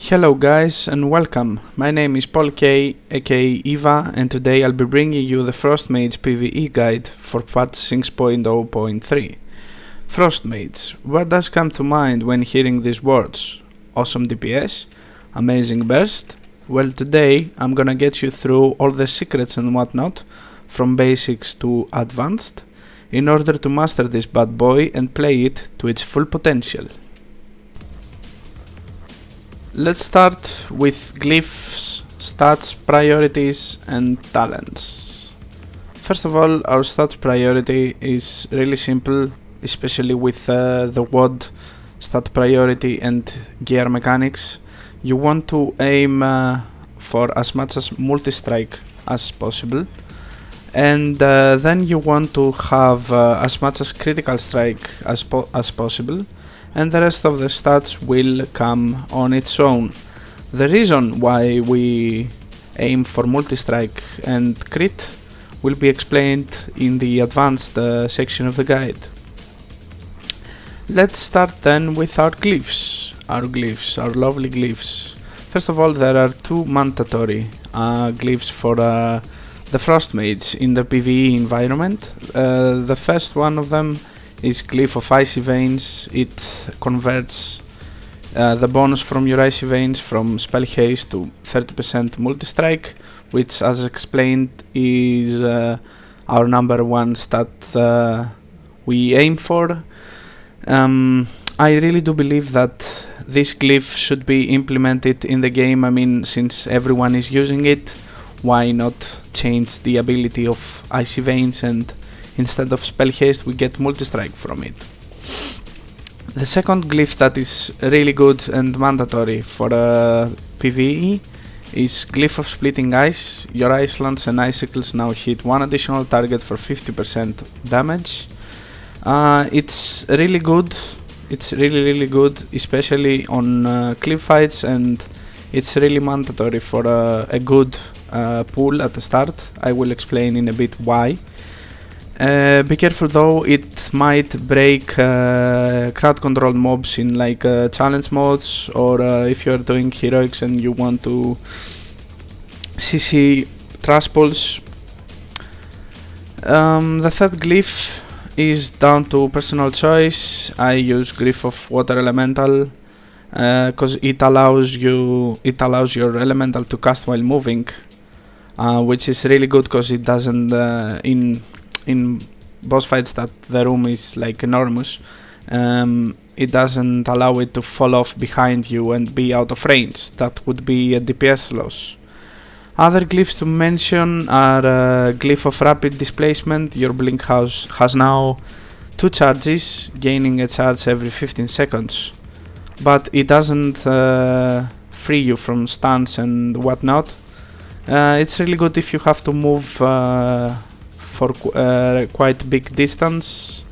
Hello guys and welcome. My name is Paul K, aka Eva, and today I'll be bringing you the Frost Mage PvE guide for patch 6.0.3. Frost Mage. What does come to mind when hearing these words? Awesome DPS? Amazing burst? Well, today I'm gonna get you through all the secrets and whatnot, from basics to advanced, in order to master this bad boy and play it to its full potential. Let's start with glyphs, stats, priorities and talents. First of all, our stat priority is really simple, especially with the WOD stat priority and gear mechanics. You want to aim for as much as multi-strike as possible, and then you want to have as much as critical strike as possible, and the rest of the stats will come on its own. The reason why we aim for multi-strike and crit will be explained in the advanced section of the guide. Let's start then with our glyphs. Our lovely glyphs. First of all, there are two mandatory glyphs for the Frost Mage in the PvE environment. The first one of them is Glyph of Icy Veins. It converts the bonus from your Icy Veins from Spell Haste to 30% multi-strike, which, as explained, is our number one stat we aim for. I really do believe that this glyph should be implemented in the game. I mean, since everyone is using it, why not change the ability of Icy Veins, and instead of Spell Haste we get multi-strike from it. The second glyph that is really good and mandatory for PvE is Glyph of Splitting Ice. Your Ice Lance and Icicles now hit one additional target for 50% damage. It's really good. It's really good, especially on cliff fights, and it's really mandatory for a good pool at the start. I will explain in a bit why. Be careful though, it might break crowd control mobs in like challenge modes, or if you're doing heroics and you want to CC trash pulls. The third glyph is down to personal choice. I use Glyph of Water Elemental because it allows your elemental to cast while moving, which is really good because it doesn't in boss fights that the room is like enormous. It doesn't allow it to fall off behind you and be out of range. That would be a DPS loss. Other glyphs to mention are Glyph of Rapid Displacement. Your Blink House has now 2 charges, gaining a charge every 15 seconds. But it doesn't free you from stuns and whatnot. It's really good if you have to move for quite big distance.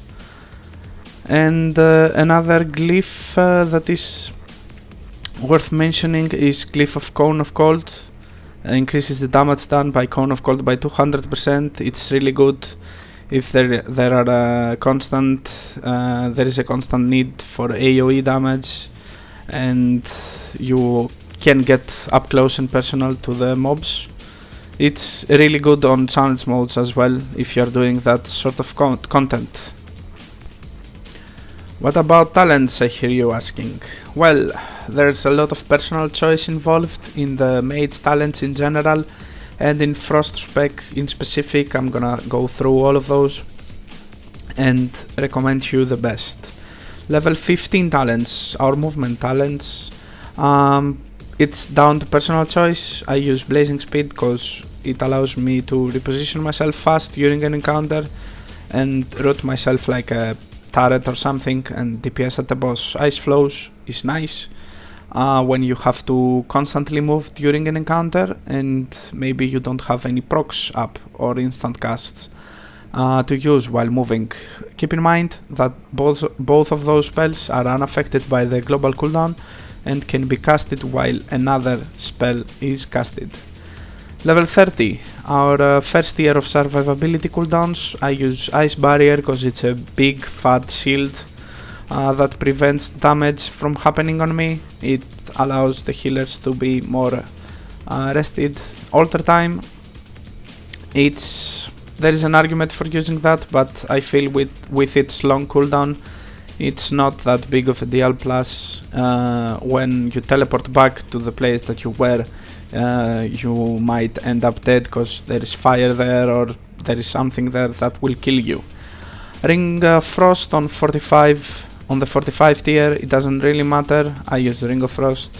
And another glyph that is worth mentioning is Glyph of Cone of Cold. Increases the damage done by Cone of Cold by 200%. It's really good if there is a constant need for AoE damage, and you can get up close and personal to the mobs. It's really good on challenge modes as well, if you're doing that sort of content. What about talents, I hear you asking? Well, there's a lot of personal choice involved in the Mage talents in general, and in Frost Spec in specific. I'm gonna go through all of those and recommend you the best. Level 15 talents, our movement talents. It's down to personal choice. I use Blazing Speed because it allows me to reposition myself fast during an encounter and route myself like a turret or something, and DPS at the boss. Ice Flows is nice when you have to constantly move during an encounter and maybe you don't have any procs up or instant casts to use while moving. Keep in mind that both of those spells are unaffected by the global cooldown and can be casted while another spell is casted. Level 30, our first tier of survivability cooldowns. I use Ice Barrier because it's a big fat shield that prevents damage from happening on me. It allows the healers to be more rested all the time. There is an argument for using that, but I feel with its long cooldown, it's not that big of a deal. Plus, when you teleport back to the place that you were, you might end up dead because there is fire there or there is something there that will kill you. Ring Frost on 45, on the 45 tier, it doesn't really matter. I use Ring of Frost.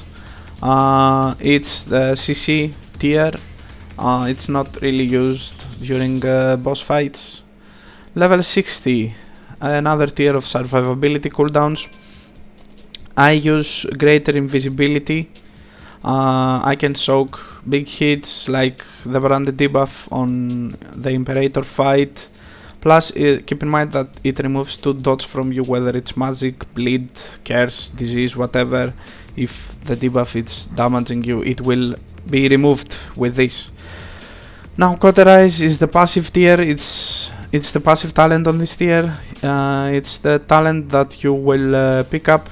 It's the CC tier. It's not really used during boss fights. Level 60, another tier of survivability cooldowns. I use greater invisibility. I can soak big hits like the branded debuff on the Imperator fight. Plus, keep in mind that it removes 2 dots from you, whether it's magic, bleed, curse, disease, whatever. If the debuff is damaging you, it will be removed with this. Now, Cauterize is the passive tier. It's the passive talent on this tier. It's the talent that you will pick up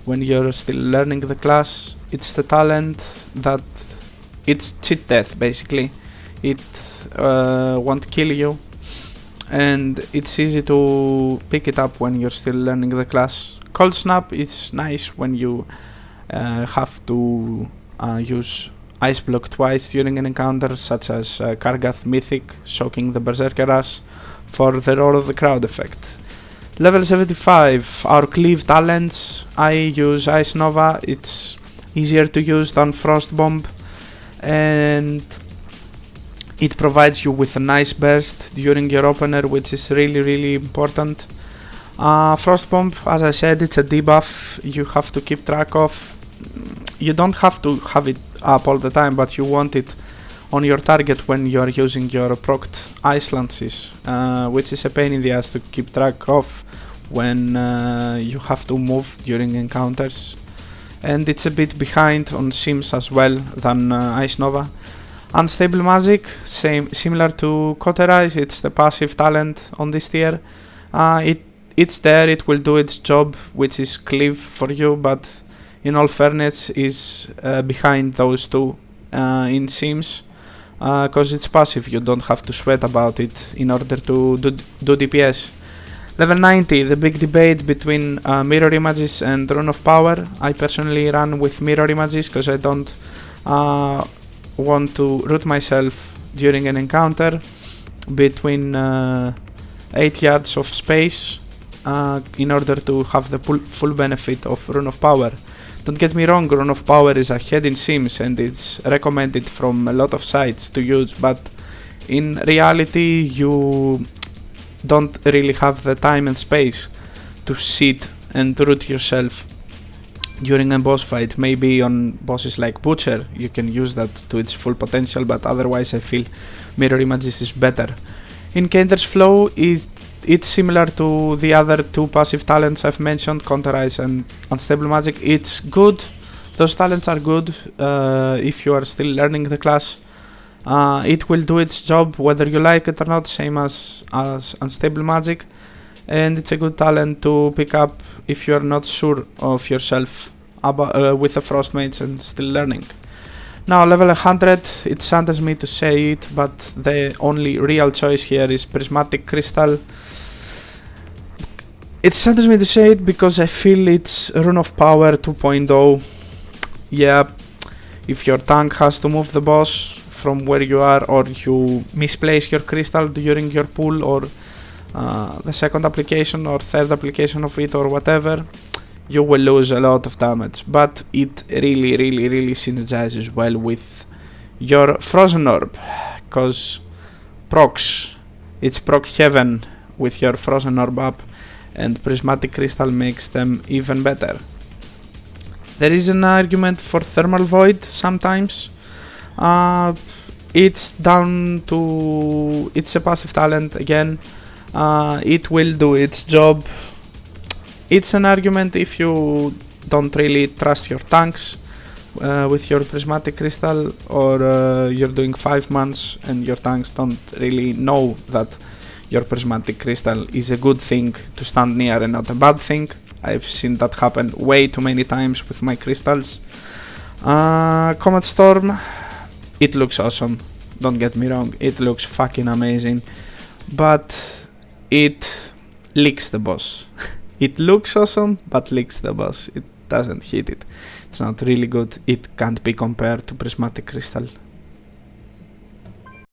when you're still learning the class. It's the talent that it's cheat death, basically. It won't kill you, and it's easy to pick it up when you're still learning the class. Cold Snap is nice when you have to use Ice Block twice during an encounter, such as Kargath Mythic, soaking the Berserker Ass for the Roar of the Crowd effect. Level 75, our Cleave talents. I use Ice Nova, it's easier to use than Frost Bomb, and it provides you with a nice burst during your opener, which is really important. Frost Bomb, as I said, it's a debuff you have to keep track of. You don't have to have it up all the time, but you want it on your target when you are using your procced Ice Lances, which is a pain in the ass to keep track of when you have to move during encounters. And it's a bit behind on Sims as well than Ice Nova. Unstable Magic, similar to Cauterize, it's the passive talent on this tier. It's there, it will do its job, which is Cleave for you, but in all fairness is behind those two in Sims, because it's passive, you don't have to sweat about it in order to do DPS. Level 90, the big debate between Mirror Images and Rune of Power. I personally run with Mirror Images because I don't want to root myself during an encounter between 8 yards of space in order to have the full benefit of Rune of Power. Don't get me wrong, Rune of Power is ahead in Sims and it's recommended from a lot of sites to use, but in reality you don't really have the time and space to sit and root yourself during a boss fight. Maybe on bosses like Butcher you can use that to its full potential, but otherwise I feel Mirror Images is better. In Kender's Flow, it's similar to the other two passive talents I've mentioned, Cauterize and Unstable Magic. It's good, those talents are good if you are still learning the class. It will do its job whether you like it or not, same as Unstable Magic, and it's a good talent to pick up if you are not sure of yourself with the Frost Mage and still learning. Now level 100, it saddens me to say it, but the only real choice here is Prismatic Crystal. It saddens me to say it because I feel it's Rune of Power 2.0. Yeah, if your tank has to move the boss from where you are, or you misplace your crystal during your pull, or the second application or third application of it or whatever, you will lose a lot of damage. But it really synergizes well with your Frozen Orb, cause procs, it's proc heaven with your Frozen Orb up, and Prismatic Crystal makes them even better. There is an argument for Thermal Void sometimes. It's down to, it's a passive talent again. It will do its job. It's an argument if you don't really trust your tanks with your Prismatic Crystal, or you're doing 5 months and your tanks don't really know that your Prismatic Crystal is a good thing to stand near and not a bad thing. I've seen that happen way too many times with my crystals. Comet Storm, it looks awesome. Don't get me wrong, it looks fucking amazing, but it licks the boss. It looks awesome, but licks the boss. It doesn't hit it. It's not really good. It can't be compared to Prismatic Crystal.